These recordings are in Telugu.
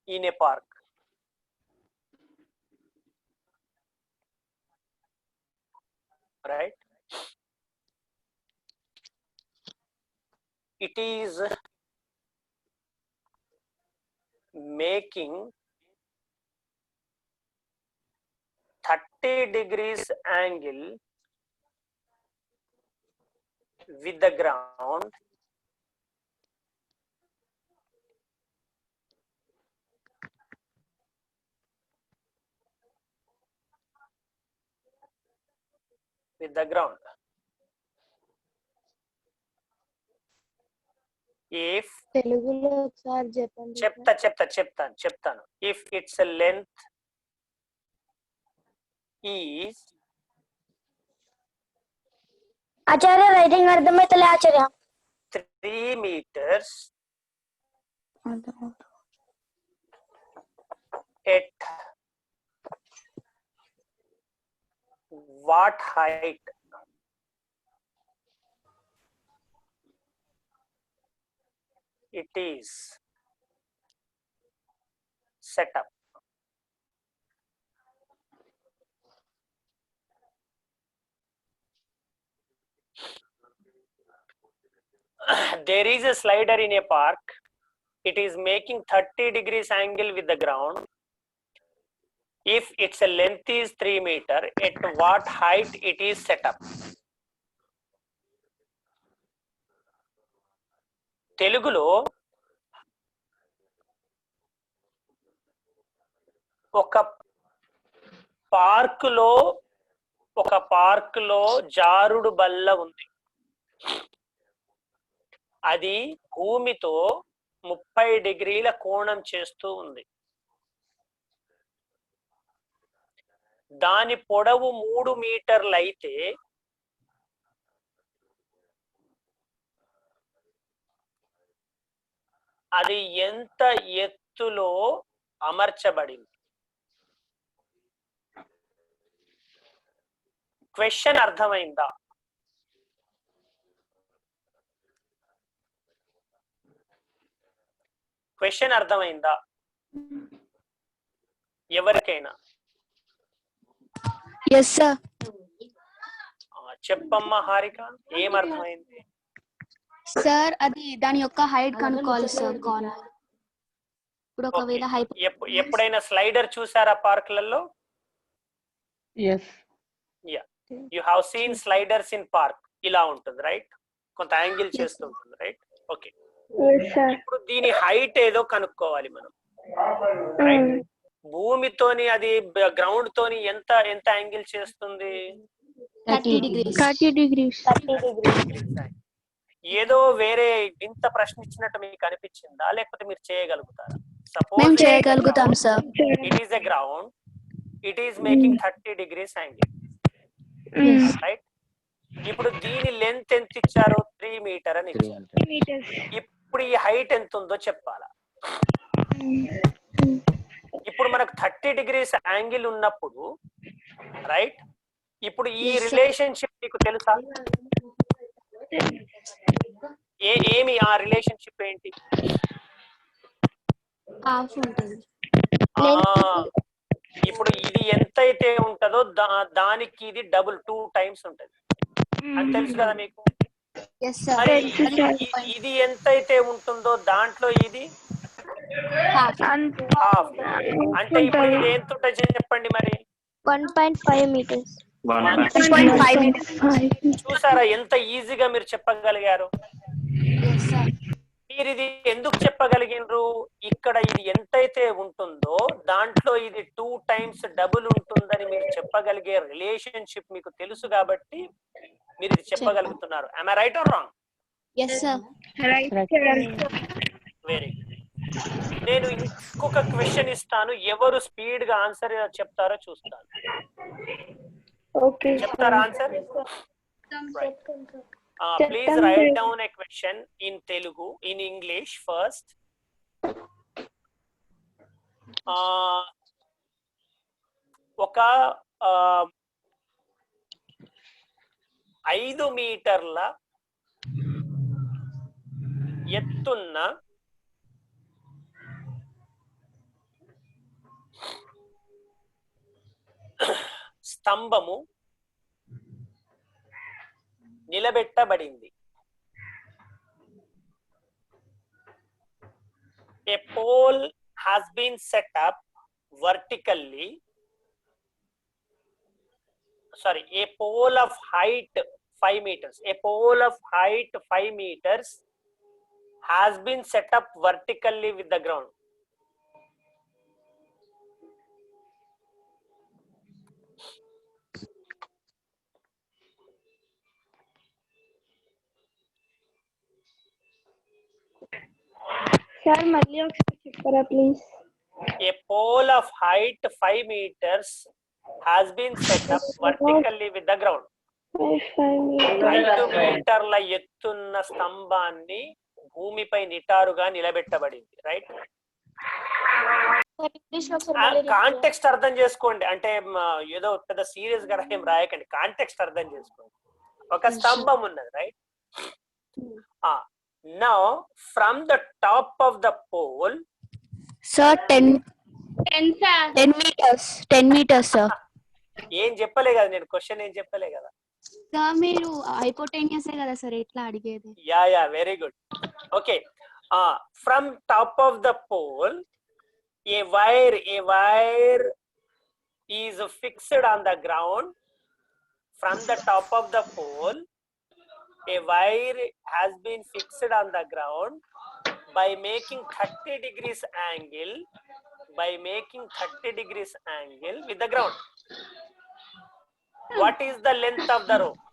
in a park? Right? It is making 30 degrees angle with the ground if తెలుగులో ఒకసారి చెప్పండి. చెప్తాను if its length is Acharya writing అర్థమైతలే Acharya. 3 meters at what height? It is set up. There is a slider in a park. It is making 30 degrees angle with the ground. If its length is 3 meter, at what height it is set up? తెలుగులో ఒక పార్కులో జారుడు బల్ల ఉంది. అది భూమితో 30 డిగ్రీల కోణం చేస్తూ ఉంది. దాని పొడవు 3 మీటర్లు అయితే అది ఎంత ఎత్తులో అమర్చబడింది? క్వశ్చన్ అర్థమైందా? క్వశ్చన్ అర్థమైందా ఎవరికైనా? yes sir. చెప్పమ్మా హారిక, ఏమర్థమైంది? సార్ అది దాని యొక్క హైట్ కనుక్కోవాలి సార్. కార్నర్ ఇప్పుడు ఒకవేళ హైట్ ఎప్పుడైనా స్లైడర్ చూసారా పార్కులలో? yes you have seen sliders in park. ఇలా ఉంటుంది రైట్, కొంత యాంగిల్ చేస్తూ ఉంటుంది రైట్. ఓకే, ఇప్పుడు దీని హైట్ ఏదో కనుక్కోవాలి మనం రైట్. భూమితోని అది గ్రౌండ్ తోని ఎంత యాంగిల్ చేస్తుంది? 30 degrees. ఏదో వేరే ఇంత ప్రశ్న ఇచ్చినట్టు మీకు అనిపించిందా, లేకపోతే మీరు చేయగలుగుతారా? మేము చేయగలుగుతాం sir. It is a ground, it is making 30 degrees angle right. ఇప్పుడు దీని లెంత్ ఎంత ఇచ్చారు? 3 మీటర్ అని ఇచ్చారు. ఇప్పుడు ఈ హైట్ ఎంత ఉందో చెప్పాలా? ఇప్పుడు మనకు 30 degrees యాంగిల్ ఉన్నప్పుడు రైట్, ఇప్పుడు ఈ రిలేషన్షిప్ మీకు తెలుసా? ఏమి ఆ రిలేషన్షిప్ ఏంటి? ఇప్పుడు ఇది ఎంతైతే ఉంటుందో దానికి ఇది డబుల్ 2 times ఉంటది అని తెలుసు కదా మీకు. ఇది ఎంతైతే ఉంటుందో దాంట్లో ఇది హాఫ్. అంటే ఇప్పుడు ఇది ఎంత ఉంటుంది చెప్పండి మరి? 1.5 meters. చూసారా ఎంత ఈజీగా మీరు చెప్పగలిగారు? మీరు ఇది ఎందుకు చెప్పగలిగినరు? ఇక్కడ ఇది ఎంతైతే ఉంటుందో దాంట్లో ఇది 2 times డబుల్ ఉంటుందని మీరు చెప్పగలిగే రిలేషన్షిప్ మీకు తెలుసు కాబట్టి మీరు ఇది చెప్పగలుగుతున్నారు. am I right or wrong? yes sir. right very good. నేను ఇంకొక క్వశ్చన్ ఇస్తాను, ఎవరు స్పీడ్ గా ఆన్సర్ చెప్తారో చూస్తాను. okay చెప్తారా answer? Please write down a question in Telugu, in English first. ఒక 5 మీటర్ల ఎత్తున్న స్తంభము నిలబెట్టబడింది. A pole has been set up vertically. Sorry, a pole of height 5 meters. A pole of height 5 meters has been set up vertically with the ground. Sir మళ్ళీ ఒకసారి చెప్పరా please? A pole of height 5 meters has been set up vertically with the ground. 5 మీటర్ల ఎత్తున్న స్తంభాన్ని భూమిపై నిటారుగా నిలబెట్టబడింది. రైట్, కాంటెక్స్ట్ అర్థం చేసుకోండి. అంటే ఏదో పెద్ద సీరియస్ గా ఏం రాయకండి, కాంటెక్స్ట్ అర్థం చేసుకోండి. ఒక స్తంభం ఉన్నది. Right, now from the top of the pole sir 10 meters 10 meters sir. ఏం చెప్పలే కదా నేను, క్వశ్చన్ ఏం చెప్పలే కదా. సార్ మీరు హైపోటెన్యూస్ కదా సార్ ఎట్లా అడిగేది? Yeah very good. Okay, from top of the pole a wire is fixed on the ground. From the top of the pole a wire has been fixed on the ground by making 30 degrees angle with the ground. What is the length of the rope?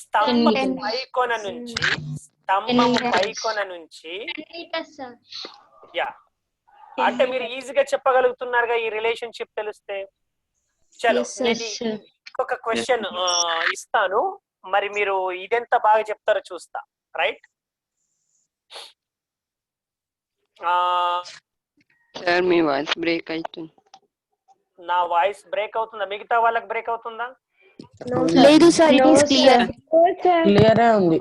స్తంభం పైకొన నుంచి యా, అంటే మీరు ఈజీగా చెప్పగలుగుతున్నారుగా ఈ రిలేషన్షిప్ తెలిస్తే. చలో, ఒక క్వశ్చన్ ఇస్తాను, మరి మీరు ఇదెంత బాగా చెప్తారో చూస్తా. రైట్, సార్ మీ వాయిస్ బ్రేక్ అవుతుంది. నా వాయిస్ బ్రేక్ అవుతుందా? మిగతా వాళ్ళకి బ్రేక్ అవుతుందా? లేదు sir, it is clear. Clear ఉంది.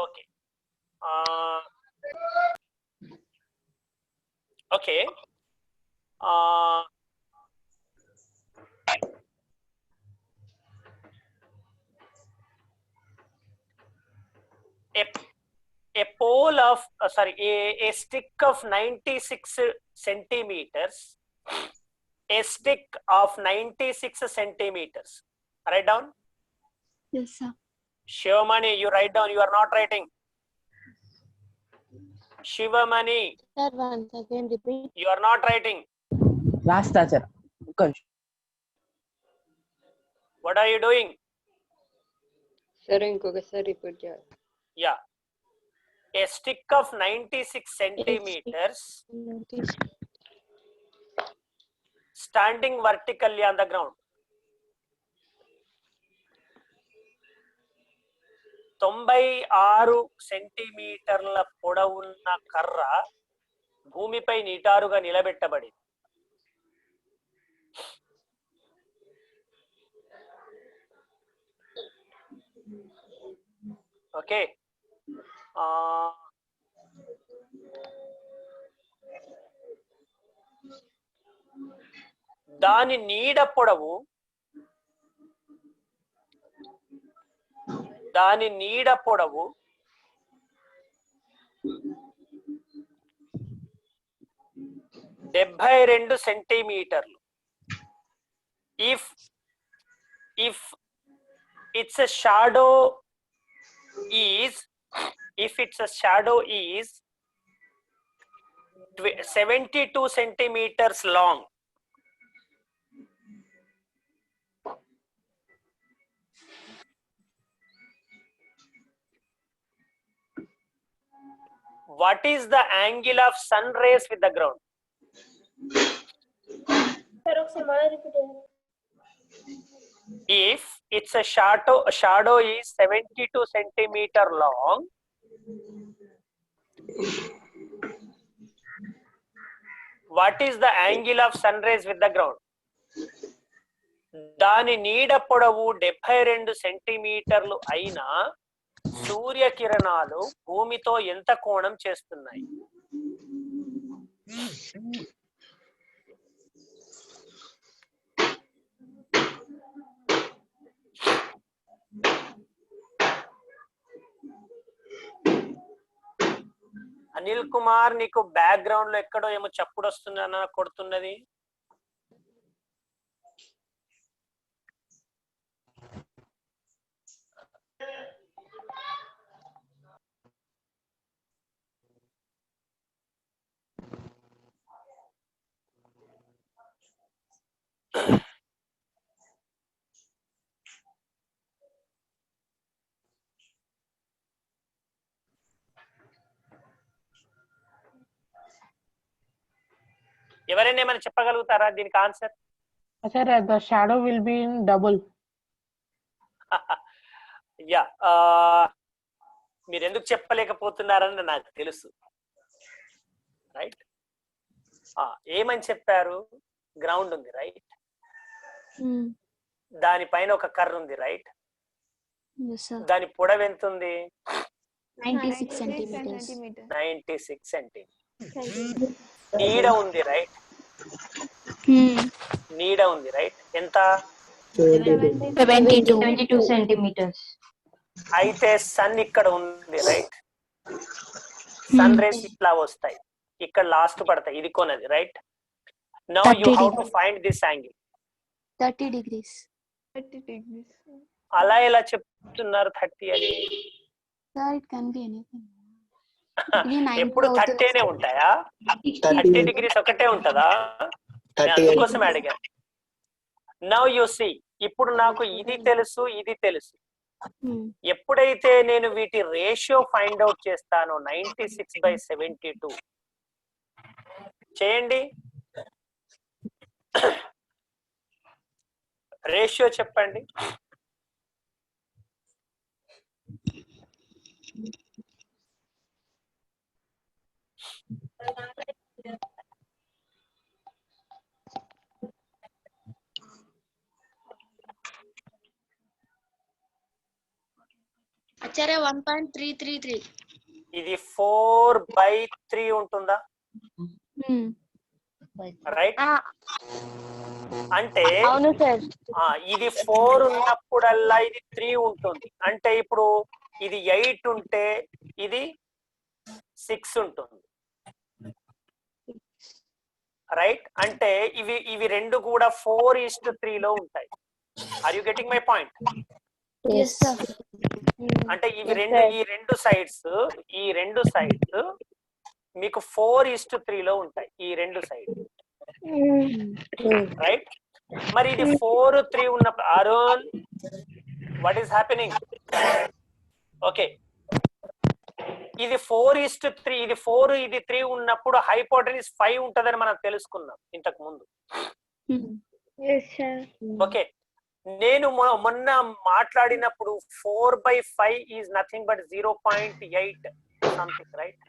Okay, okay, a pole of a stick of 96 centimeters. A stick of 96 centimeters. Write down. Yes sir. Shivamani, you write down. You are not writing. Shivamani. Sir, once again repeat. You are not writing. Last sir. What are you doing? Sir ఇంకొకసారి రిపీట్ చేయాలి. Yeah. A stick of 96 centimeters standing vertically on the ground. 96 సెంటీమీటర్ల పొడవున్న కర్ర భూమిపై నిటారుగా నిలబెట్టబడింది. ఓకే, దాని నీడ పొడవు 72 సెంటీమీటర్లు. If its shadow is 72 centimeters long, what is the angle of sun rays with the ground? If its shadow is 72 centimeter long, what is the angle of sun rays with the ground? దాని నీడ పొడవు 72 సెంటీమీటర్లు అయినా సూర్యకిరణాలు భూమితో ఎంత కోణం చేస్తున్నాయి? అనిల్ కుమార్, నీకు బ్యాక్గ్రౌండ్ లో ఎక్కడో ఏమో చప్పుడు వస్తుందన్న కొడుతున్నది. ఎవరైనా ఏమైనా చెప్పగలుగుతారా దీనికి answer? Sir, the shadow will be in double. Yeah, మీరు ఎందుకు చెప్పలేకపోతున్నారని నాకు తెలుసు. రైట్, ఏమని చెప్పారు? గ్రౌండ్ ఉంది, రైట్, దానిపైన ఒక కర్ర ఉంది, రైట్, దాని పొడవు ఎంత ఉంది? 96 centimeters. 96 సెంటీమీటర్. నీడ ఉంది, రైట్, నీడ ఉంది, రైట్, ఎంత? 72 centimeters. అయితే సన్ ఇక్కడ ఉంది, రైట్, సన్ రేస్ ఇట్లా వస్తాయి, ఇక్కడ లాస్ట్ పడతాయి, ఇది కొనది, right. Now you how to find this angle. 30 degrees. అలా ఎలా చెప్తున్నారు 30 అని? Sir, it can be anything. ఎప్పుడు 30 ఉంటాయా? 30 degrees ఒకటే ఉంటదా? అందుకోసం అడిగాను. నౌ యు సీ, ఇప్పుడు నాకు ఇది తెలుసు, ఇది తెలుసు. ఎప్పుడైతే నేను వీటి రేషియో ఫైండ్ అవుట్ చేస్తానో 96/72 చేయండి. రేషియో చెప్పండి. ఆచార్య 1.333. ఇది 4/3 ఉంటుందా? రైట్, అంటే అవును సార్. ఇది 4 ఉన్నప్పుడల్లా ఇది 3 ఉంటుంది. అంటే ఇప్పుడు ఇది 8 ఉంటే ఇది 6 ఉంటుంది, రైట్. అంటే ఇవి రెండు కూడా 4:3 లో ఉంటాయి. Are you getting my point? Yes, sir. అంటే ఈ రెండు సైడ్స్ మీకు 4:3 లో ఉంటాయి, ఈ రెండు సైడ్, రైట్. మరి ఇది 4:3 ఉన్నప్పుడు Arun, what is happening? Okay, ఇది 4:3, ఇది 4, ఇది 3 ఉన్నప్పుడు హైపోటెన్యూస్ 5 ఉంటదని మనం తెలుసుకున్నాం ఇంతకు ముందు. ఓకే, నేను మొన్న మాట్లాడినప్పుడు 4/5 is nothing but 0.8 something, right.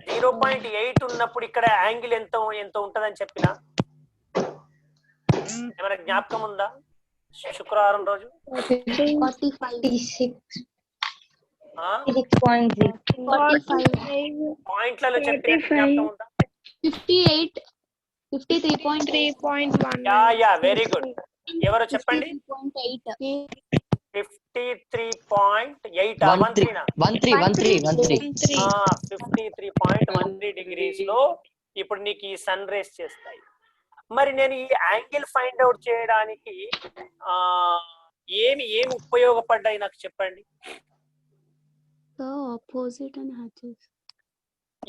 0.8 ఉన్నప్పుడు ఇక్కడ యాంగిల్ ఎంత ఉంటదని చెప్పిన ఏమైనా జ్ఞాపకం ఉందా? శుక్రవారం రోజు 46.0 పాయింట్లలో చెప్పిన జ్ఞాపకం ఉందా? 53.1. Yeah, very good. ఎవరు చెప్పండి? 53.8. 53.13 డిగ్రీస్ లో ఇప్పుడు నీకు ఈ సన్ రేస్ చేస్తాయి. మరి నేను ఈ యాంగిల్ ఫైండ్ అవుట్ చేయడానికి ఏమి ఉపయోగపడ్డాయి నాకు చెప్పండి. Opposite and hatches.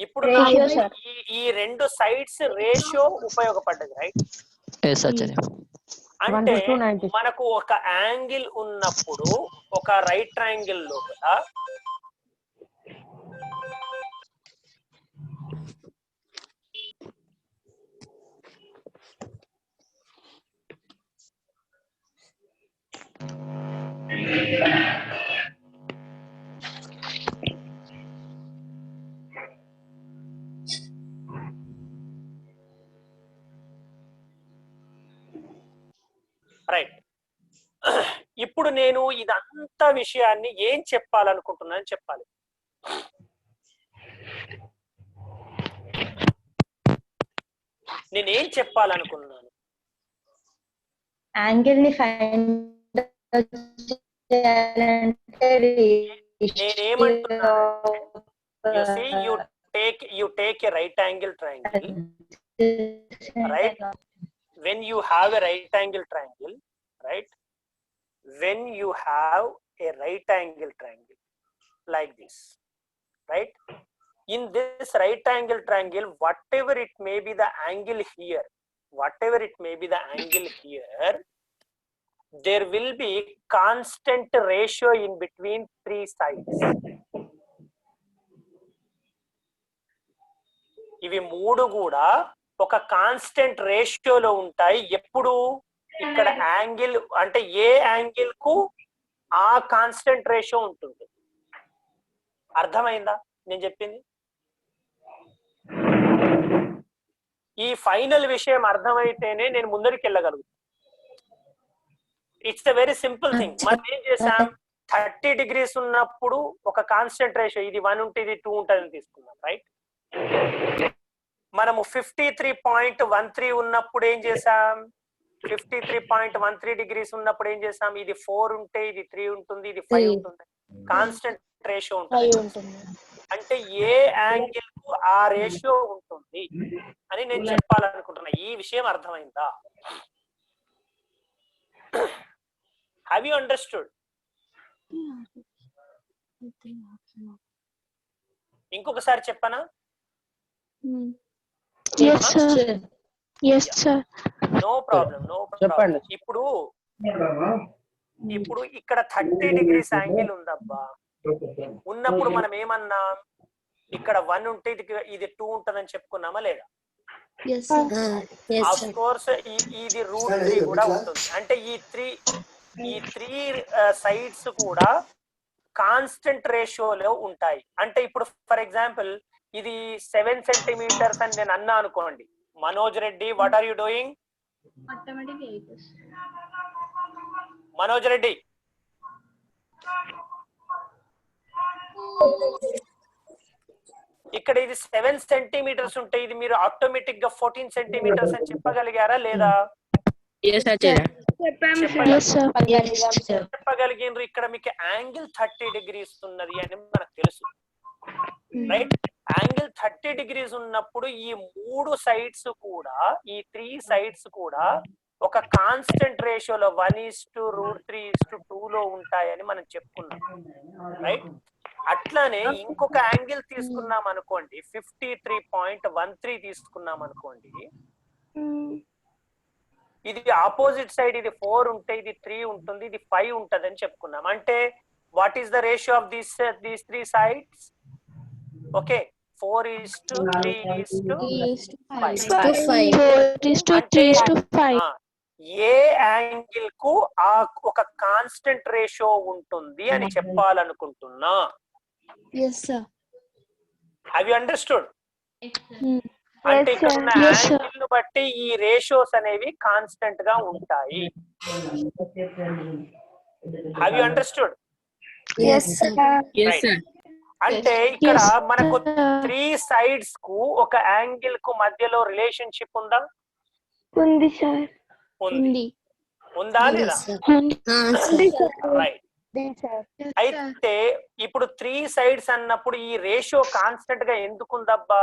ఇప్పుడు ఈ రెండు సైడ్స్ రేషియో ఉపయోగపడ్డది, రైట్. అంటే మనకు ఒక యాంగిల్ ఉన్నప్పుడు ఒక రైట్ ట్రయాంగిల్ లో కూడా రైట్. ఇప్పుడు నేను ఇదంతా విషయాన్ని ఏం చెప్పాలనుకుంటున్నాను చెప్పాలి. నేనేం చెప్పాలనుకున్నాను? యాంగిల్ ని ఫైండ్ చేయాలంటే నేనేమంటున్నాను, You see, you take a right angle triangle, right? When you have a right angle triangle, right? When you have a right angle triangle like this, right? In this right angle triangle, whatever it may be the angle here, there will be constant ratio in between three sides. ఇవి మూడు కూడా ఒక కాన్స్టెంట్ రేషియోలో ఉంటాయి. ఎప్పుడు ఇక్కడ యాంగిల్ అంటే ఏ యాంగిల్ కు ఆ కాన్స్టెంట్ రేషియో ఉంటుంది. అర్థమైందా నేను చెప్పింది? ఈ ఫైనల్ విషయం అర్థమైతేనే నేను ముందరికి వెళ్ళగలుగుతాను. It's a very simple thing. మనం ఏం చేసాం, 30 degrees ఉన్నప్పుడు ఒక కాన్స్టెంట్ రేషియో, ఇది 1 ఉంటే ఇది 2 ఉంటుందని తీసుకున్నాం, రైట్? మనము 53.13 ఉన్నప్పుడు ఏం చేసాం, 53.13 degrees ఉన్నప్పుడు ఏం చేసాం, ఇది 4 ఉంటే ఇది 3 ఉంటుంది, ఇది 5 ఉంటుంది, కాన్స్టెంట్ రేషియో ఉంటుంది. అంటే ఏ యాంగిల్ కు ఆ రేషియో ఉంటుంది అని నేను చెప్పాలనుకుంటున్నా. ఈ విషయం అర్థమైందా? Have you understood? ఇంకొకసారి చెప్పనా? No problem. ఇప్పుడు ఇక్కడ 30 degrees యాంగిల్ ఉందబ్బా. ఉన్నప్పుడు మనం ఏమన్నాం, ఇక్కడ 1 ఉంటే ఇది 2 ఉంటదని చెప్పుకున్నామా లేదా? ఆఫ్ కోర్స్ ఇది √3 కూడా ఉంటుంది. అంటే ఈ త్రీ సైడ్స్ కూడా కాన్స్టెంట్ రేషియోలో ఉంటాయి. అంటే ఇప్పుడు ఫర్ ఎగ్జాంపుల్ ఇది 7 centimeters అని నేను అన్నా అనుకోండి. Manoj Reddy, what are you doing? Manoj Reddy, ఇక్కడ ఇది 7 centimeters ఉంటే ఇది మీరు ఆటోమేటిక్ గా 14 centimeters అని చెప్పగలిగారా లేదా? చెప్పగలిగినారు. ఇక్కడ మీకు యాంగిల్ 30 degrees ఉన్నది అని మనకు తెలుసు, రైట్? యాంగిల్ 30 degrees ఉన్నప్పుడు ఈ 3 సైడ్స్ కూడా, ఈ 3 సైడ్స్ కూడా ఒక కాన్స్టెంట్ రేషియోలో 1:√3:2 లో ఉంటాయని మనం చెప్పుకున్నాం, రైట్? అట్లానే ఇంకొక యాంగిల్ తీసుకున్నాం అనుకోండి, 53.13 తీసుకున్నాం అనుకోండి, ఇది ఆపోజిట్ సైడ్, ఇది 4 ఉంటే ఇది 3 ఉంటుంది, ఇది 5 ఉంటుంది అని చెప్పుకున్నాం. అంటే what is the ratio of these 3 sides? Okay, 4:3:5. A angle కు ఆ ఒక కాన్స్టెంట్ రేషియో ఉంటుంది అని చెప్పాలనుకుంటున్నా. Have you understood? అంటే ఇక్కడ ఉన్న యాంగిల్ ను బట్టి ఈ రేషియోస్ అనేవి కాన్స్టెంట్ గా ఉంటాయి. Have you understood? అంటే ఇక్కడ మనకు 3 sides కు ఒక యాంగిల్ కు మధ్యలో రిలేషన్షిప్ ఉందా? ఉంది సార్. ఉందా లేదా? రైట్. అయితే ఇప్పుడు 3 sides అన్నప్పుడు ఈ రేషియో కాన్స్టెంట్ గా ఎందుకు ఉందబ్బా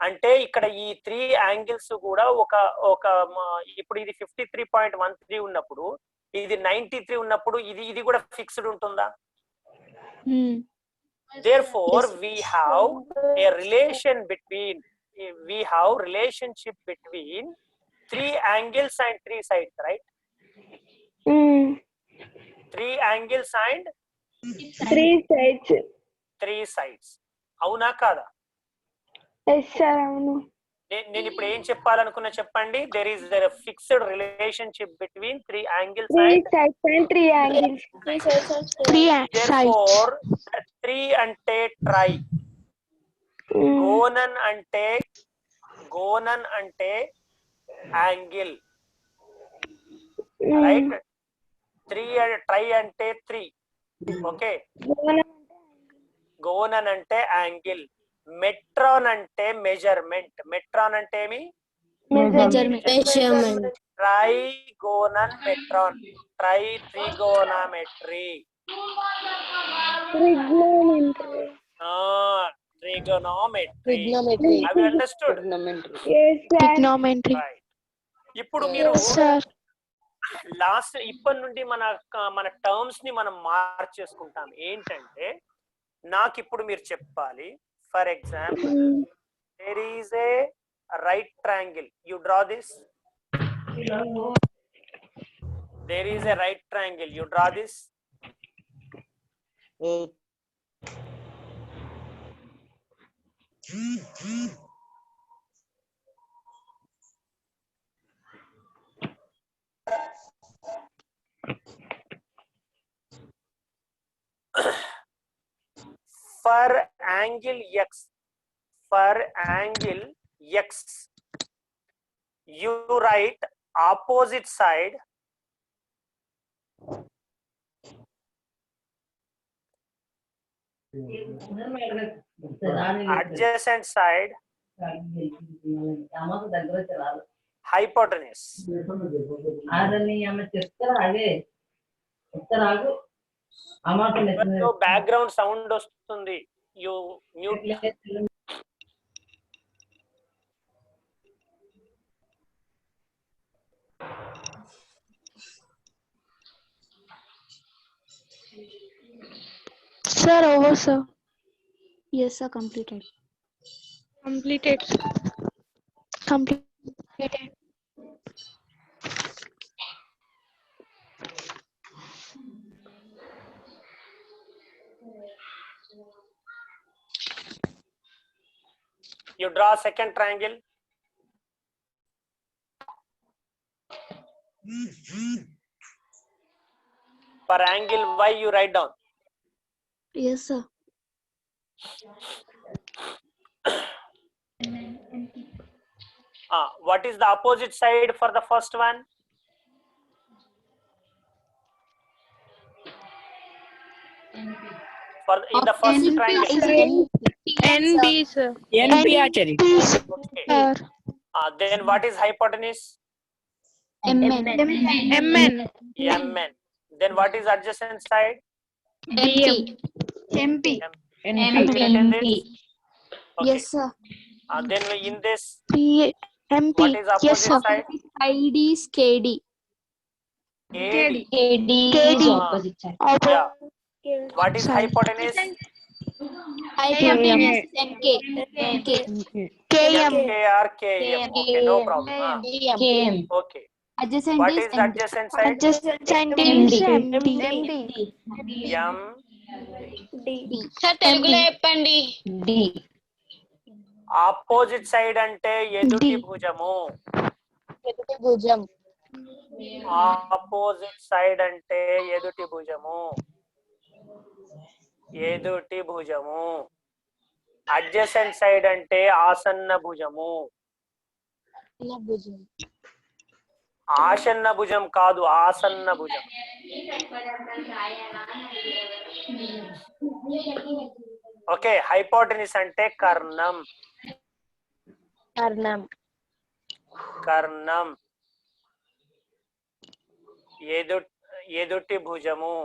అంటే, ఇక్కడ ఈ 3 angles కూడా ఒక ఇప్పుడు ఇది 53.13 ఉన్నప్పుడు, ఇది 93 ఉన్నప్పుడు ఇది కూడా ఫిక్స్డ్ ఉంటుందా? Therefore we have a relationship between 3 angles and 3 sides, right? 3 angles and 3 sides. అవునా కాదా? నేను ఇప్పుడు ఏం చెప్పాలనుకున్నా చెప్పండి. there is a fixed relationship between 3 angles and 3 angles. therefore 3 అంటే ట్రై, గోనన్ అంటే యాంగిల్, రైట్? 3 ట్రై అంటే 3, ఓకే. గోనన్ అంటే యాంగిల్, మెట్రాన్ అంటే మెజర్మెంట్. మెట్రాన్ అంటే ఏమి? ట్రైగోనల్ మెట్రాన్, trigonometry. Trigonometry. Trigonometry. Have you understood? Trigonometry. Yes, sir. Trigonometry. Right. ఇప్పుడు మీరు Sir. లాస్ట్ ఇప్పటి నుండి మన టర్మ్స్ ని మనం మార్చేసుకుంటాం. ఏంటంటే నాకు ఇప్పుడు మీరు చెప్పాలి, for example there is a right triangle, you draw this. There is a right triangle, you draw this. For angle x, you write opposite side adjacent side hypotenuse. Background sound వస్తుంది, you mute. Sir, over, sir. Yes, sir. Completed. Completed. Completed. You draw second triangle. For angle y, you write down. Yes, sir. What is the opposite side for the first one? In the first triangle. NB, sir. NB, Achari. Okay. Then what is hypotenuse? MN. MN. MN. Then what is adjacent side? MP. MP. MP. Okay. Yes, sir. Then in this, MP. what is opposite Yes, sir. side? ID is KD. KD. KD. Yeah. What is hypotenuse? Hypotenuse is NK. NK. KM. MK or KM. Okay, no problem. KM. Okay. Adjacent What is is the adjacent side? Adjacent is MD. M. Sir తెలుగులో చెప్పండి. ఆపోజిట్ సైడ్ అంటే ఎదుటి భుజము. ఆపోజిట్ సైడ్ అంటే ఎదుటి భుజము. ఎదుటి భుజము. అడ్జసెంట్ సైడ్ అంటే ఆసన్న భుజము. ఆసన్న భుజం కాదు, ఆసన్న భుజం. ఓకే. హైపోటెనిస్ అంటే కర్ణం. కర్ణం. ఎదుటి భుజము.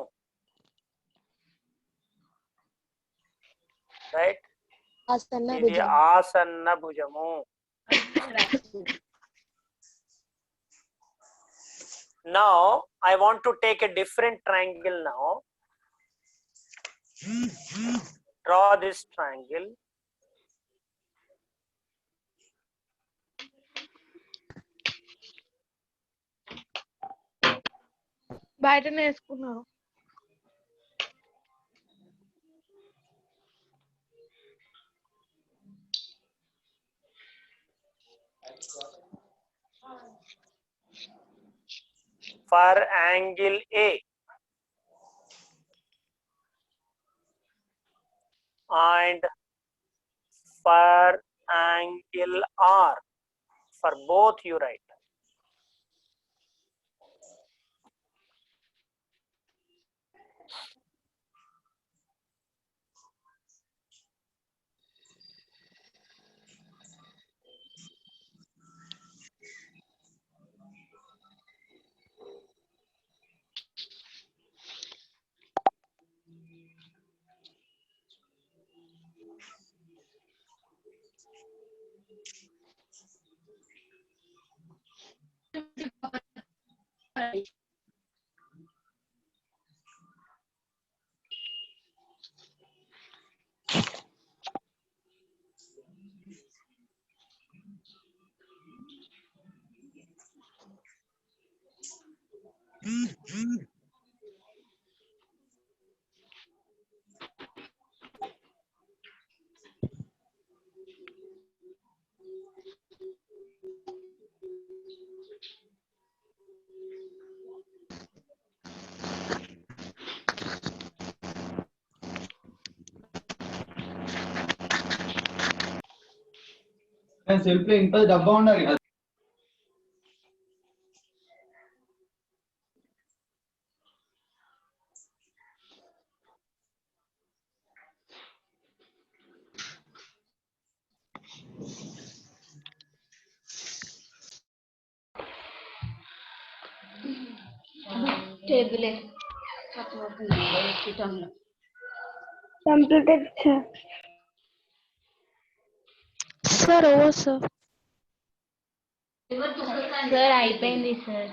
రైట్. ఇది ఆసన్న భుజము. Now I want to take a different triangle now. Draw this triangle. బయటనే వేసుకున్నారు. For angle A and for angle R, for both you write. Shelf లో ఇంత డబ్బా ఉండాలి. Completed sir. సార్ ఓ సార్. సార్ అయిపోయింది sir.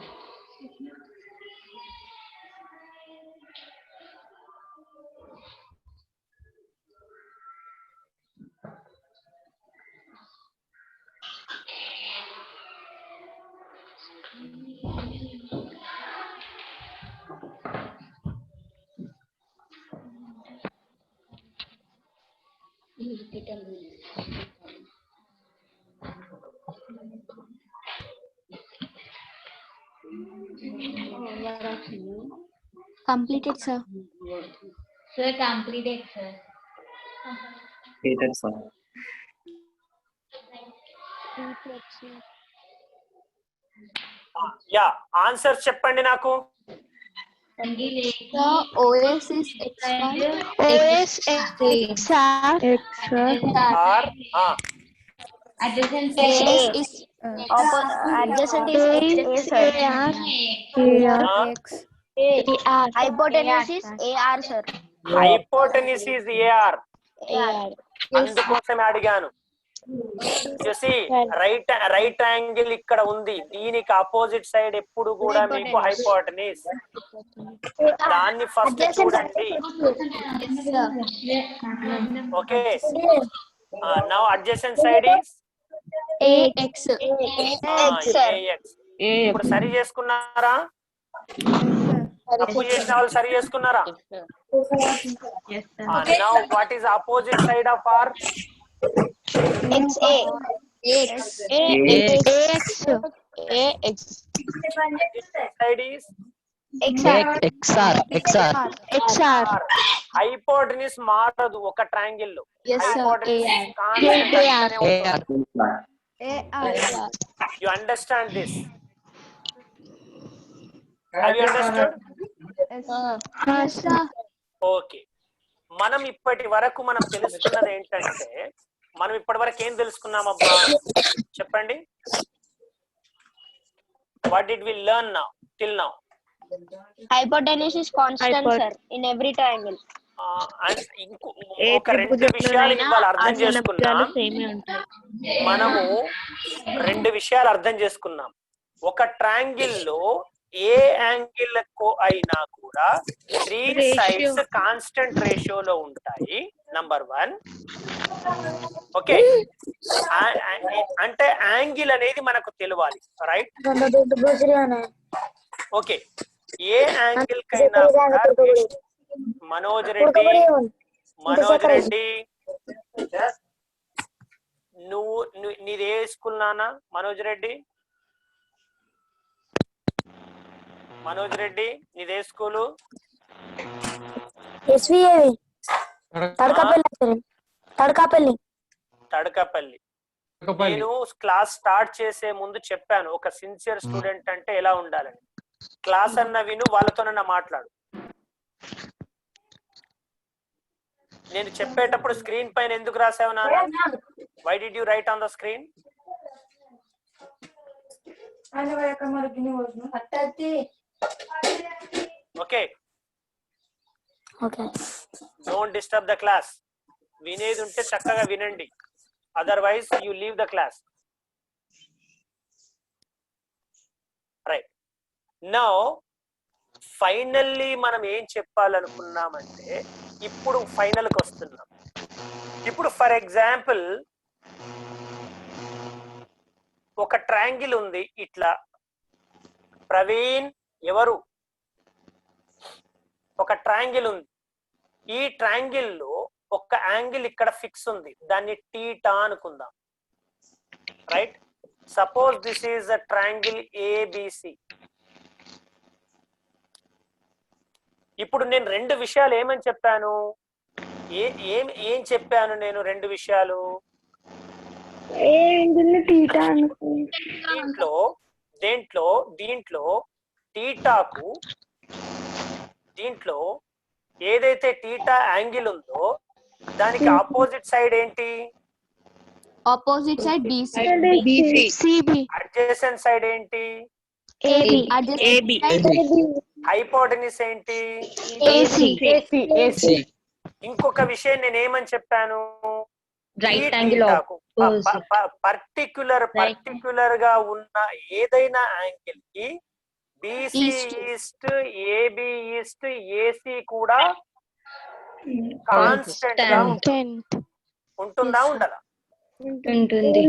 Completed, sir. Sir, completed, sir. Completed, sir. Yeah answer చెప్పండి నాకు. Sir, OS is X1. OS XR. R Adjacent is adjacent is AR. Hypotenuse is AR, sir. Hypotenuse is AR. అందుకోసమే అడిగాను. చూసి రైట్ యాంగిల్ ఇక్కడ ఉంది, దీనికి అపోజిట్ సైడ్ ఎప్పుడు కూడా మీకు హైపోటెనిస్. దాన్ని ఫస్ట్ చూడండి. Okay, now adjacent side is AX. ఇప్పుడు సరి చేసుకున్నారా? తప్పు చేసిన వాళ్ళు సరి చేసుకున్నారా? Now what is opposite side of R? Side is hypotenuse మారదు ఒక ట్రయాంగిల్ లో. హైపోటెనిస్ కాన్స్టెంట్ ఉంటుంది. You understand this? Have you understood? Yes, sir. Okay. మనం ఇప్పటి వరకు మనం తెలుసుకున్నది ఏంటంటే, మనం ఇప్పటి వరకు ఏం తెలుసుకున్నామబ్బా చెప్పండి. What did we learn now till now? Hypotenuse is constant, sir, in every triangle. ఒక రెండు విషయాలు ఇవాళ అర్థం చేసుకున్నాం. మనము రెండు విషయాలు అర్థం చేసుకున్నాం. ఒక ట్రయాంగిల్ లో ఏ యాంగిల్ అయినా కూడా 3 సైడ్స్ కాన్స్టెంట్ రేషియోలో ఉంటాయి. నంబర్ 1. ఓకే, అంటే యాంగిల్ అనేది మనకు తెలియాలి, రైట్? ఓకే, ఏ యాంగిల్ కైనా మనోజ్ రెడ్డి నీదే స్కూల్ నాన్న? మనోజ్ రెడ్డి నీదే స్కూలు? తడకపల్లి. నేను క్లాస్ స్టార్ట్ చేసే ముందు చెప్పాను, ఒక సిన్సియర్ స్టూడెంట్ అంటే ఎలా ఉండాలని. క్లాస్ అన్న విను, వాళ్ళతోనన్నా మాట్లాడు. నేను చెప్పేటప్పుడు స్క్రీన్ పైన ఎందుకు రాసావు నాన్న? Why did you write on the screen? Okay, don't disturb the class. వినేది ఉంటే చక్కగా వినండి, otherwise you leave the class. Right, now finally మనం ఏం చెప్పాలనుకున్నామంటే, ఇప్పుడు ఫైనల్ కి వస్తున్నాం. ఇప్పుడు ఫర్ ఎగ్జాంపుల్ ఒక ట్రయాంగిల్ ఉంది ఇట్లా. ప్రవీణ్ ఎవరు? ఒక ట్రయాంగిల్ ఉంది. ఈ ట్రయాంగిల్ లో ఒక యాంగిల్ ఇక్కడ ఫిక్స్ ఉంది, దాన్ని టీటా అనుకుందాం, right? Suppose this is a triangle ABC. ఇప్పుడు నేను రెండు విషయాలు ఏమని చెప్పాను? ఏం చెప్పాను నేను? రెండు విషయాలు. దీంట్లో దీంట్లో ఏదైతే టీటా యాంగిల్ ఉందో దానికి ఆపోజిట్ సైడ్ ఏంటి? Opposite side BC. CB. Adjacent side ఏంటి? AB. హైపోటెన్యూస్ ఏంటి? AC. AC. ఇంకొక విషయం నేను ఏమని చెప్పాను? రైట్ యాంగిల్ పర్టిక్యులర్ గా ఉన్న ఏదైనా యాంగిల్ కి BC east, AB east, AC కూడా కాన్స్టెంట్ గా ఉంటుందా ఉండదా? ఉంటుంది.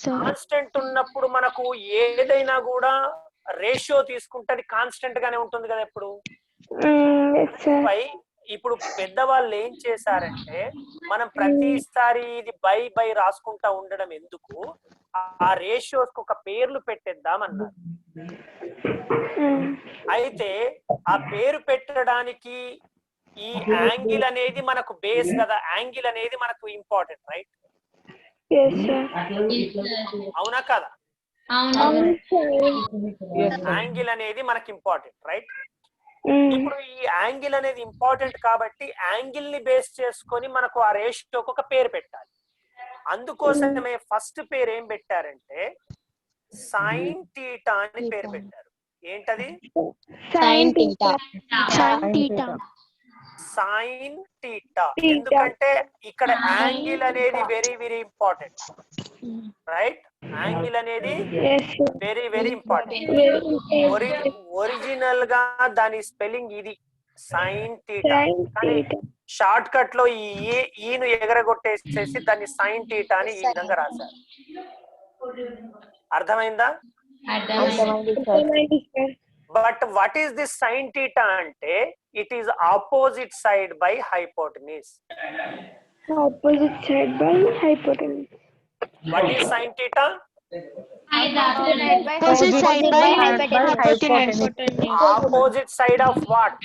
కాన్స్టెంట్ ఉన్నప్పుడు మనకు ఏదైనా కూడా రేషియో తీసుకుంటే కాన్స్టెంట్ గానే ఉంటుంది కదా ఎప్పుడు. ఇప్పుడు పెద్దవాళ్ళు ఏం చేశారంటే మనం ప్రతిసారి ఇది బై రాసుకుంటా ఉండడం ఎందుకు, ఆ రేషియోస్ ఒక పేర్లు పెట్టేద్దామన్నారు. అయితే ఆ పేరు పెట్టడానికి ఈ యాంగిల్ అనేది మనకు బేస్ కదా, యాంగిల్ అనేది మనకు ఇంపార్టెంట్, రైట్? అవునా కదా? యాంగిల్ అనేది మనకి ఇంపార్టెంట్, రైట్? ఇప్పుడు ఈ యాంగిల్ అనేది ఇంపార్టెంట్ కాబట్టి యాంగిల్ ని బేస్ చేసుకొని మనకు ఆ రేషియోకి ఒక పేరు పెట్టాలి. అందుకోసమే ఫస్ట్ పేరు ఏం పెట్టారంటే సైన్ థీటా అని పేరు పెట్టారు. ఏంటది? Sin theta. Sine theta. ఎందుకంటే ఇక్కడ యాంగిల్ అనేది very very important, right? Angle అనేది వెరీ వెరీ ఇంపార్టెంట్. ఒరిజినల్ గా దాని స్పెల్లింగ్ ఇది సైన్ థీటా, కానీ షార్ట్ కట్ లో ఈను ఎగరగొట్టేసేసి దాన్ని సైన్ థీటా అని ఈ విధంగా రాశారు. అర్థమైందా? But what is this sine theta అంటే it is opposite side by hypotenuse. What is sine theta? Opposite side by hypotenuse. Opposite side of what?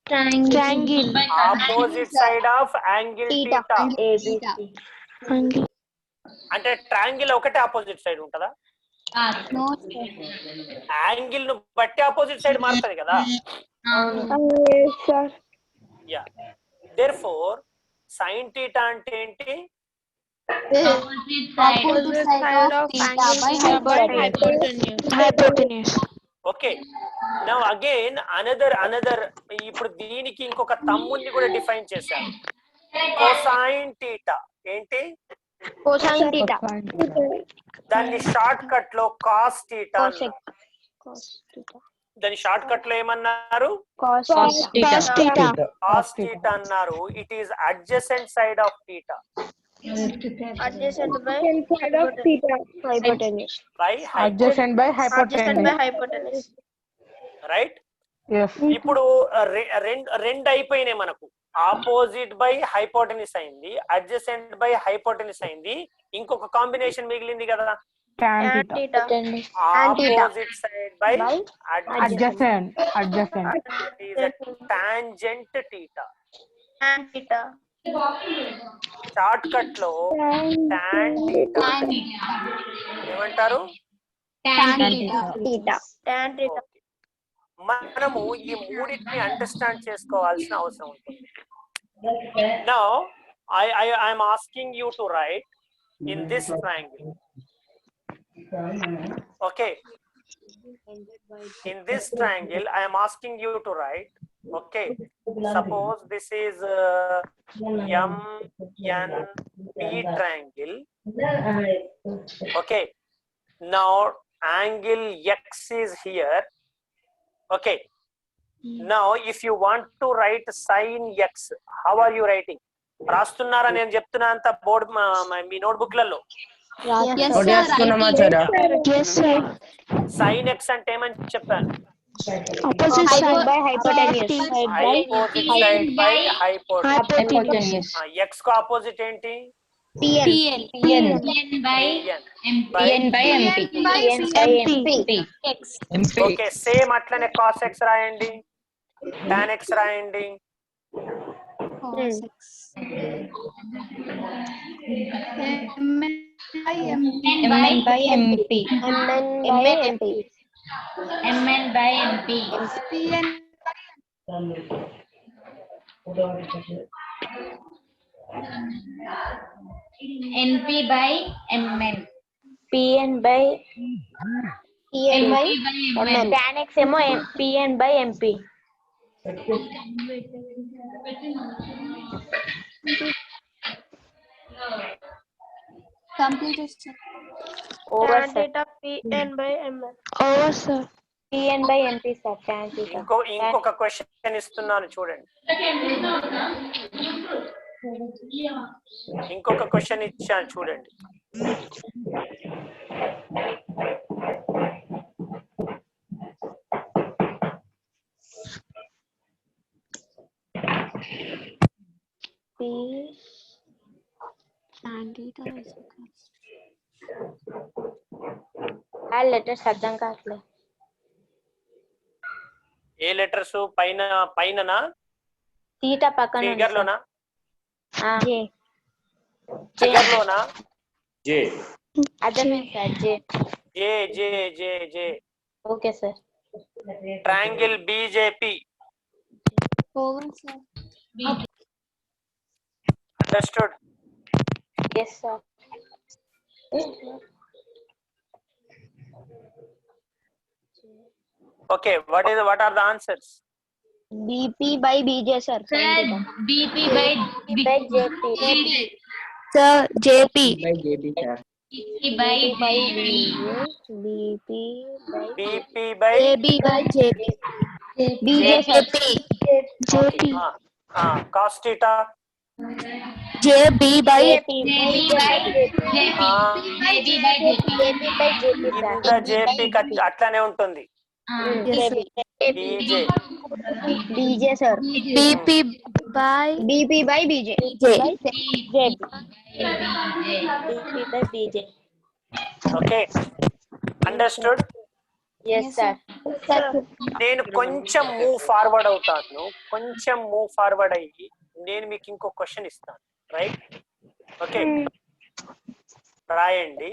Triangle. Opposite side of angle theta. Angle. అంటే ట్రయాంగిల్ ఒకటే ఆపోజిట్ సైడ్ ఉంటదా? యాంగిల్ ను బట్టి ఆపోజిట్ సైడ్ మారుతుంది కదా. యా, దేర్ఫోర్ సైన్ థీటా అంటే ఏంటి? Opposite side of theta by Hypotenuse. Okay, now again another ఇప్పుడు దీనికి ఇంకొక తమ్ముని కూడా డిఫైన్ చేశారు. కోసైన్ థీటా ఏంటి? దాన్ని షార్ట్ కట్ లో కాస్ థీటా. దాని షార్ట్ కట్ లో ఏమన్నారు? Cos theta. కాస్ థీటా అన్నారు. It is adjacent side of theta Adjacent by hypotenuse. Right? Yes. ఇప్పుడు రెండు అయిపోయినాయి మనకు. ఆపోజిట్ బై హైపోటెన్యూస్ అయింది, అడ్జసెంట్ బై హైపోటెన్యూస్ అయింది. ఇంకొక కాంబినేషన్ మిగిలింది కదా, Tan theta. Opposite side by Adjacent. Tangent theta. Short cut లో tan theta ఏమంటారు? Okay. మనము ఈ మూడింటిని అండర్స్టాండ్ చేసుకోవాల్సిన అవసరం ఉంటుంది. Now I'm asking you to right in this triangle. Okay, in this triangle I am asking you to write. Okay, suppose this is MNP triangle. Okay, now angle X is here. Okay, now if you want to write sin X, how are you writing? రాస్తున్నారా? నేను చెప్తున్నా అంత బోర్డ్ మీ నోట్బుక్ లలో. Yes sir. Yes sir. sin X అంటే ఏమని చెప్పాను? Opposite side by opposite side by hypotenuse. X కు ఆపోజిట్ ఏంటి? PN. ఓకే, సేమ్ అట్లనే cos X రాయండి, tan X రాయండి. cos x mn by mp mn by mp mn by mp pn np by mn pn by pn by np by mn tan x ఏమో pn by mp completed sir. over Tan sir theta Pn by Mn. Over, sir. pn by mp sir tan theta ఇంకొక క్వశ్చన్ ఇస్తున్నాను చూడండి. ఇంకొక క్వశ్చన్ ఇచ్చాను చూడండి. p tan theta is equals ఆ లెటర్స్ అర్థం కావట్లేదు. ఏ లెటర్స్ పైననా తీటా పక్కన ఉంది ఫిగర్ సార్. లోనా జే ఫిగర్ లోనా J. అర్థమైంది sir J. J J J J okay sir. Triangle BJP over sir. Understood. Yes sir. Okay, what are the answers? bp by bj sir. bp by by jp Sir, JP. By JB, sir. bp by by bp bp by BP by AB by JP. bj sir. JP. Cos theta JB by jp by jp కింద జేపీ అట్లానే ఉంటుంది. బీజే bj sir. BP by bp by bj J. jp bp by bj. Okay, understood. Yes sir. నేను కొంచెం మూవ్ ఫార్వర్డ్ అవుతాను. కొంచెం మూవ్ ఫార్వర్డ్ అయ్యి నేను మీకు ఇంకో క్వశ్చన్ ఇస్తాను. రైట్? ఓకే, రాయండి.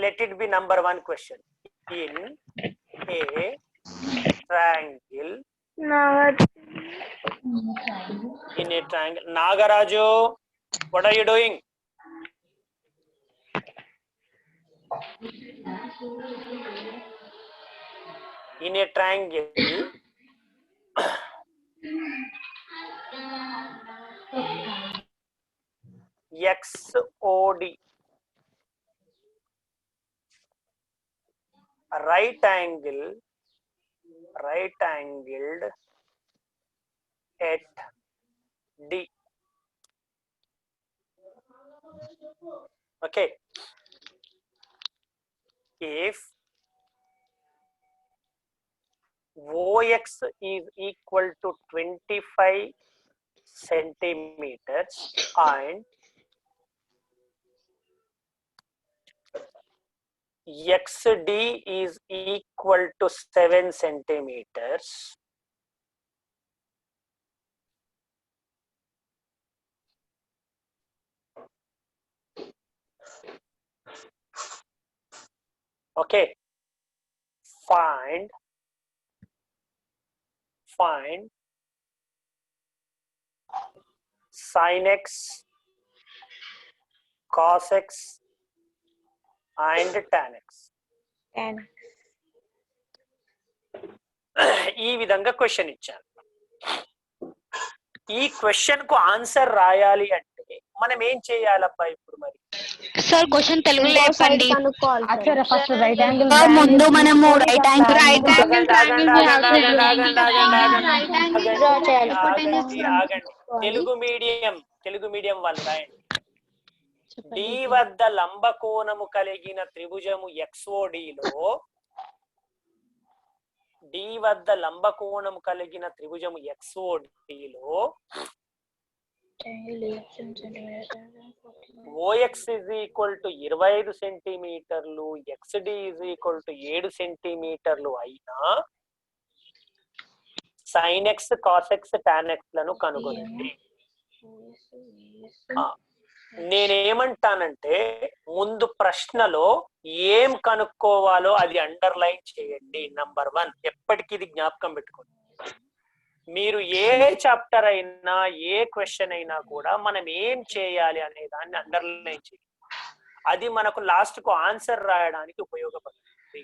Let it be number 1 question. In a triangle in a triangle. Nagaraju, what are you doing? In a triangle XOD, right angled at D. Okay, if OX is equal to 25 centimeters and XD is equal to 7 centimeters, okay, find sin x, cos x and tan x. and ఈ విధంగా క్వశ్చన్ ఇచ్చాను. ఈ క్వశ్చన్ కు ఆన్సర్ రాయాలి అంటే మనం ఏం చేయాలబ్బా ఇప్పుడు? మరి Sir, question తెలుగులో చెప్పండి. ఆచార్య ఫస్ట్ రైట్ యాంగిల్ ముందు మనము రైట్ యాంగిల్ ఆగండి. తెలుగు మీడియం వాళ్ళు రాయండి. డి వద్ద లంబకోణము కలిగిన త్రిభుజము XODలో OX is equal to 25 సెంటీమీటర్లు, XD is equal to 7 సెంటీమీటర్లు అయినా sin x cos x tan x లను కనుగొనండి. నేనేమంటానంటే ముందు ప్రశ్నలో ఏం కనుక్కోవాలో అది అండర్లైన్ చేయండి. నంబర్ 1 ఎప్పటికీ ఇది జ్ఞాపకం పెట్టుకోండి. మీరు ఏ చాప్టర్ అయినా ఏ క్వశ్చన్ అయినా కూడా మనం ఏం చేయాలి అనే దాన్ని అండర్లైన్ చేయాలి. అది మనకు లాస్ట్ కు ఆన్సర్ రాయడానికి ఉపయోగపడుతుంది.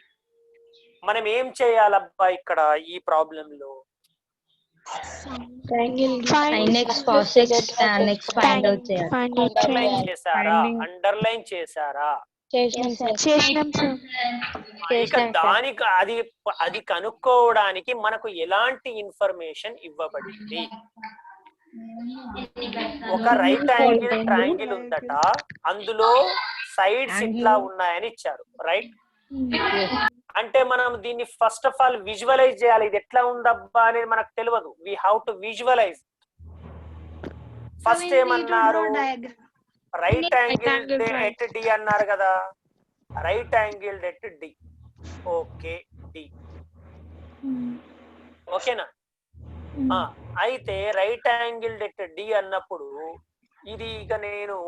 మనం ఏం చేయాలబ్బా ఇక్కడ ఈ ప్రాబ్లం లో? sin x cos x tan x find out చేయాలి. అండర్లైన్ చేశారా? అండర్లైన్ చేశారా? ఇక దానికి అది కనుక్కోవడానికి మనకు ఎలాంటి ఇన్ఫర్మేషన్ ఇవ్వబడింది? ఒక రైట్ యాంగిల్ ట్రయాంగిల్ ఉందట, అందులో సైడ్స్ ఇట్లా ఉన్నాయని ఇచ్చారు, రైట్? అంటే మనం దీన్ని ఫస్ట్ ఆఫ్ ఆల్ విజువలైజ్ చేయాలి. ఇది ఎట్లా ఉందబ్బా అనేది మనకు తెలియదు. We have to visualise. First ఏమన్నారు? రైట్ యాంగిల్ ఎట్ డి అన్నారు కదా. Right angle at D. Okay, D ఓకేనా? అయితే రైట్ యాంగిల్ ఎట్ డి అన్నప్పుడు ఇది ఇక నేను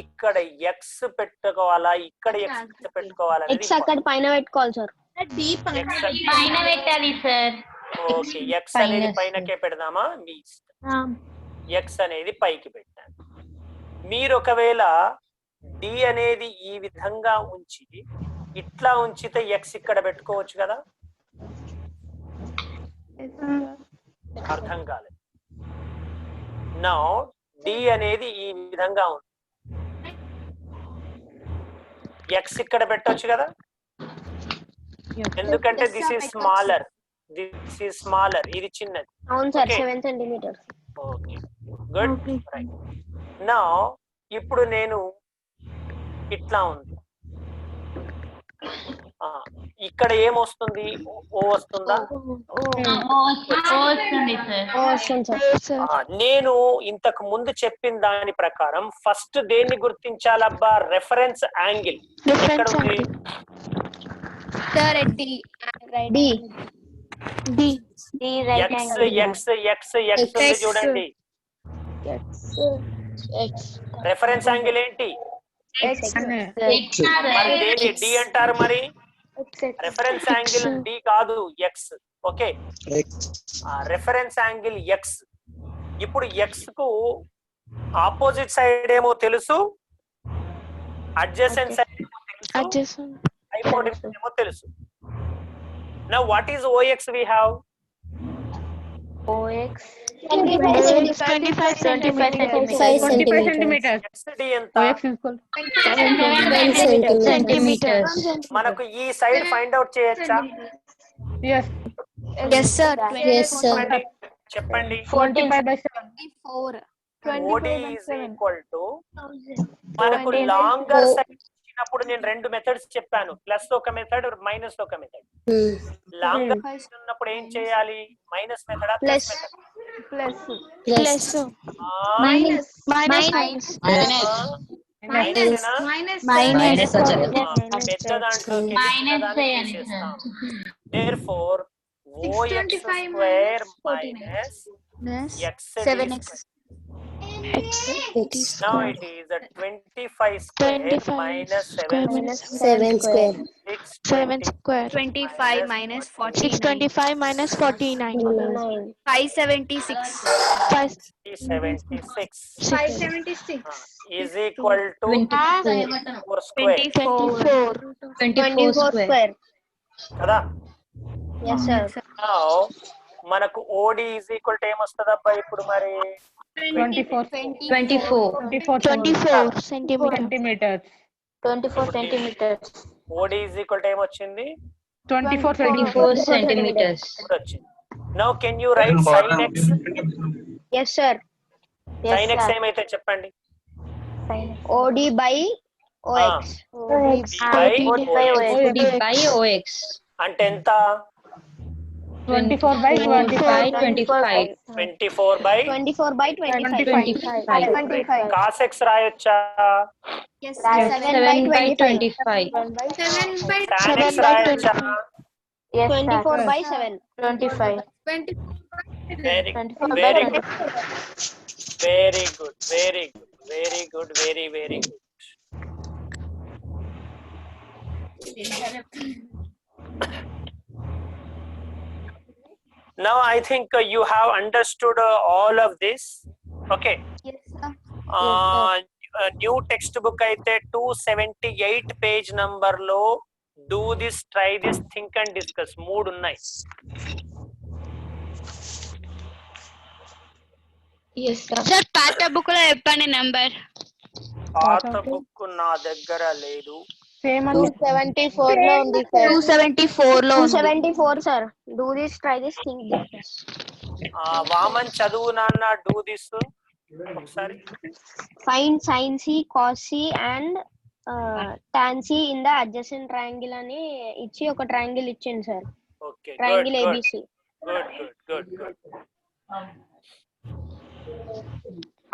ఇక్కడ ఎక్స్ పెట్టుకోవాలా, ఇక్కడ ఎక్స్ పెట్టుకోవాలా? ఎక్స్ అక్కడ పైన పెట్టుకోవాలి సార్. పైన పెట్టాలి సార్. ఓకే, ఎక్స్ అనేది పైనకే పెడదామా? మీ ఇష్టం. ఎక్స్ అనేది పైకి పెట్టాను. మీరు ఒకవేళ డి అనేది ఈ విధంగా ఉంచి ఇట్లా ఉంచితే ఎక్స్ ఇక్కడ పెట్టుకోవచ్చు కదా. అర్థం కాలేదు. నౌ డి అనేది ఈ విధంగా ఉంది, ఎక్స్ ఇక్కడ పెట్టొచ్చు కదా. ఎందుకంటే this is smaller, this is smaller, ఇది చిన్నది. అవును sir, 7 centimetres. Okay, good, right. Now ఇప్పుడు నేను ఇట్లా ఉంది, ఇక్కడ ఏమొస్తుంది? ఓ వస్తుందా? నేను ఇంతకు ముందు చెప్పిన దాని ప్రకారం ఫస్ట్ దేన్ని గుర్తించాలబ్బా? Reference angle. ఎక్కడ ఉంది? చూడండి, రెఫరెన్స్ యాంగిల్ ఏంటి? మరి దేని డి అంటారు? మరి రెఫరెన్స్ యాంగిల్ డి కాదు, X. Okay, reference angle X. ఇప్పుడు ఎక్స్ కు ఆపోజిట్ సైడ్ ఏమో తెలుసు, అడ్జసెంట్ సైడ్ ఏమో తెలుసు, హైపోటెన్యూస్ ఏమో తెలుసు. Now what is OX? We have OX 25 centimeters. XD ఎంత? మనకు ఈ సైడ్ ఫైండ్ అవుట్ చేయొచ్చా? yes sir చెప్పండి. 45/7. OD is equal to మనకు లాంగర్ సైడ్ ఇచ్చినప్పుడు నేను 2 మెథడ్స్ చెప్పాను, ప్లస్ ఒక మెథడ్, మైనస్ ఒక మెథడ్. లాంగర్ సైడ్ ఉన్నప్పుడు ఏం చేయాలి? మైనస్ మెథడా, ప్లస్ మెథడ్? పెద్ద దాంట్లోకి తీసేస్తాం. Therefore OX square minus XD square. Now it is a 25 square minus 7 square. 7 square. 25 minus 40. 625 minus 49. 576. 576 is equal to 24 square. 24 square. కదా? Yes sir. Now మనకు OD is equal to ఏమొస్తుందబ్బా ఇప్పుడు? మరి 24 centimeters. 24 centimeters. OD is equal to ఏమొచ్చింది? 24 centimeters. వచ్చింది. Now can you write sin x? Yes sir. sin x ఏమైతే చెప్పండి? OD by OX. OD by OX. అంటే ఎంత? 24/25. 24 by 25. cos x రాయొచ్చా? Yes 7/25. tan x రాయొచ్చా? 24/7. 25. Very, 24 by very 24. good. Very good. Very good. Very good. Very, very good. Now I think you have understood all of this. Okay. Yes, sir. New text book అయితే 278 పేజ్ నంబర్ లో do this, try this, think and discuss 3 ఉన్నాయి. Yes, sir. సార్ పాత బుక్ లో చెప్పండి నెంబర్. పాత బుక్ నా దగ్గర లేదు. 274 లో ఉంది సార్. 274 లో ఉంది. 274 sir. Do this, try this, think this. Vaman చదువు నాన్న డూ దిస్ ఒకసారి. Find sin C, cos C and tan C in the adjacent triangle అని ఇచ్చి ఒక ట్రయాంగిల్ ఇచ్చింది sir. Okay, triangle ABC. Good.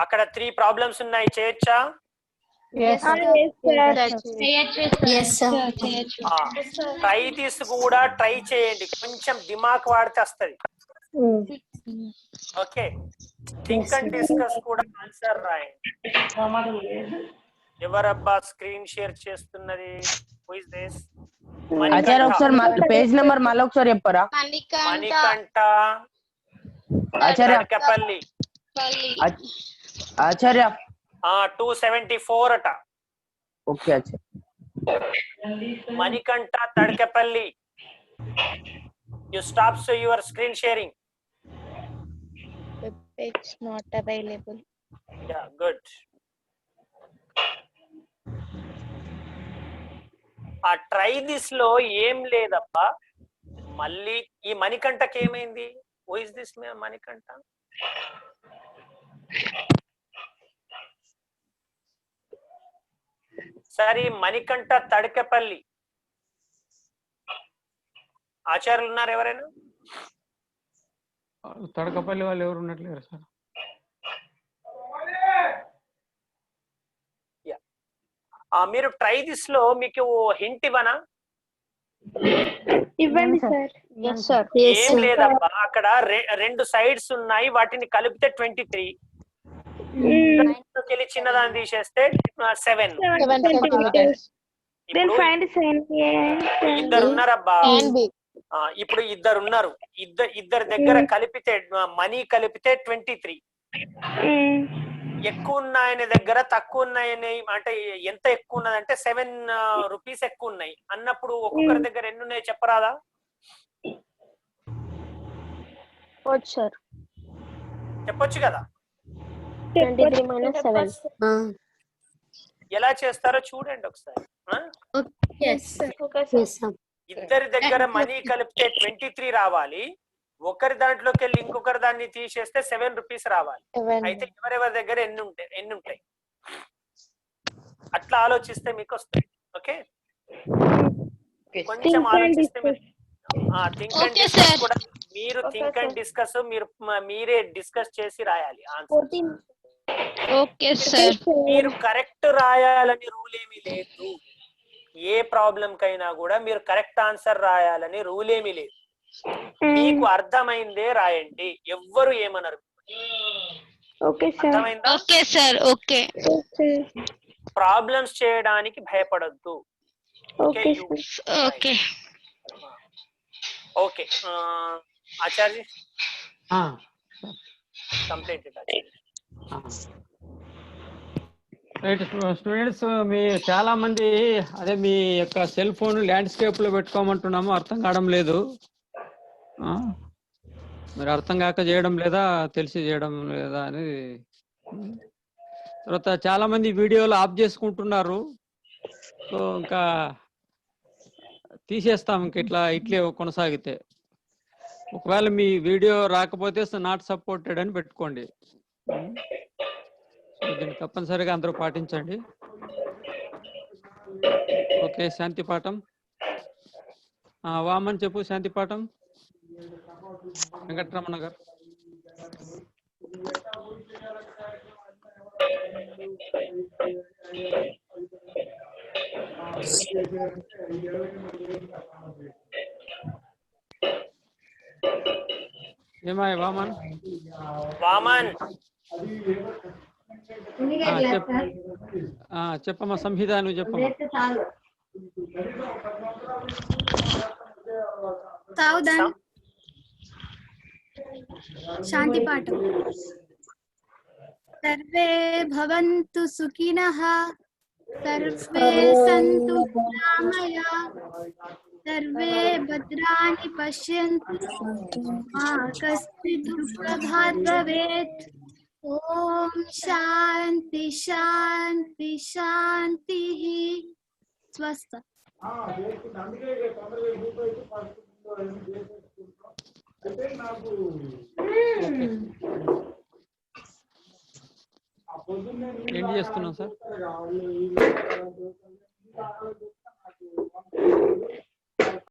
అక్కడ 3 ప్రాబ్లమ్స్ ఉన్నాయి, చేయొచ్చా? ట్రై దిస్ కూడా ట్రై చేయండి, కొంచెం దిమాగ్ వాడితే వస్తుంది. ఓకే, థింక్ అండ్ డిస్కస్ కూడా ఆన్సర్ రాయండి. ఎవరబ్బా స్క్రీన్ షేర్ చేస్తున్నది? Who is this? ఆచార్య ఒకసారి పేజ్ నెంబర్ మళ్ళీ ఒకసారి చెప్పరా? మణికంఠ ఆచార్య తడకపల్లి. ఆచార్య 274 అట. Okay Acharya. Manikanta Tadakapalli, you stop your screen sharing. It's not available. Yeah, good. ఆ ట్రై దిస్ లో ఏం లేదబ్బా. మళ్ళీ ఈ మణికంఠకి ఏమైంది? Who is this Manikanta? సరే, మణికంఠ తడకపల్లి ఆచార్యులు ఉన్నారు ఎవరైనా? తడకపల్లి వాళ్ళు ఎవరు ఉన్నట్లేరు సార్. మీరు ట్రై దిస్ లో మీకు హింట్ ఇవ్వనా? ఇవ్వండి సార్. Yes sir. ఏం లేదబ్బా, అక్కడ 2 సైడ్స్ ఉన్నాయి, వాటిని కలిపితే 23. వెళ్ళి చిన్నదాన్ని తీసేస్తే 7. ఇద్దరు ఉన్నారబ్బా. ఇప్పుడు ఇద్దరు ఉన్నారు, ఇద్దరు దగ్గర కలిపితే మనీ కలిపితే 23. ఎక్కువ ఉన్నాయన దగ్గర తక్కువ ఉన్నాయని, అంటే ఎంత ఎక్కువ ఉన్నదంటే 7 రూపీస్ ఎక్కువ ఉన్నాయి అన్నప్పుడు ఒక్కొక్కరి దగ్గర ఎన్ని ఉన్నాయి చెప్పరాదా? చెప్పొచ్చు కదా. 23 minus 7. ఎలా చేస్తారో చూడండి ఒకసారి. ఇద్దరి దగ్గర మనీ కలిపితే 23 రావాలి, ఒకరి దాంట్లోకి వెళ్ళి ఇంకొకరి దాన్ని తీసేస్తే 7 రూపీస్ రావాలి. అయితే ఎవరెవరి దగ్గర ఎన్ని ఉంటాయి అట్లా ఆలోచిస్తే మీకు వస్తాయి. ఓకే, కొంచెం ఆలోచిస్తే థింక్ అండ్ డిస్కస్ కూడా మీరు థింక్ అండ్ డిస్కస్ మీరే డిస్కస్ చేసి రాయాలి ఆన్సర్. Okay sir. మీరు కరెక్ట్ రాయాలని రూల్ ఏమీ లేదు. ఏ ప్రాబ్లం కైనా కూడా మీరు కరెక్ట్ ఆన్సర్ రాయాలని రూల్ ఏమీ లేదు. మీకు అర్థమైందే రాయండి, ఎవ్వరు ఏమనరు. అర్థమైందా? Okay sir. ఓకే. ప్రాబ్లమ్స్ చేయడానికి భయపడద్దు. Okay okay. ఓకే ఆచార్య కంప్లీట్. రైట్ స్టూడెంట్స్, మీ చాలా మంది అదే మీ యొక్క సెల్ ఫోన్ ల్యాండ్స్కేప్ లో పెట్టుకోమంటున్నాము, అర్థం కావడం లేదు. మరి అర్థం కాక చేయడం లేదా, తెలిసి చేయడం లేదా అని. తర్వాత చాలా మంది వీడియోలు ఆఫ్ చేసుకుంటున్నారు. సో ఇంకా తీసేస్తాం ఇంక ఇట్లే కొనసాగితే. ఒకవేళ మీ వీడియో రాకపోతే నాట్ సపోర్టెడ్ అని పెట్టుకోండి. దీన్ని తప్పనిసరిగా అందరూ పాటించండి. ఓకే, శాంతి పాఠం వామన్ చెప్పు. శాంతి పాఠం వెంకటరమణ గారు. ఏమాయ్ వామన్ వామన్ చెప్పమ్మా సంహిత నువ్వు చెప్పమ్మా. సావధాన్ శాంతి పాఠం. సర్వే భవంతు సుఖినః, సర్వే సంతు నిరామయా, సర్వే భద్రాణి పశ్యంతు, మా కశ్చిద్ దుఃఖభాగ్ భవేత్. ఓం శాంతి శాంతి శాంతి. స్వస్థ. ఏంటి చేస్తున్నావు సార్?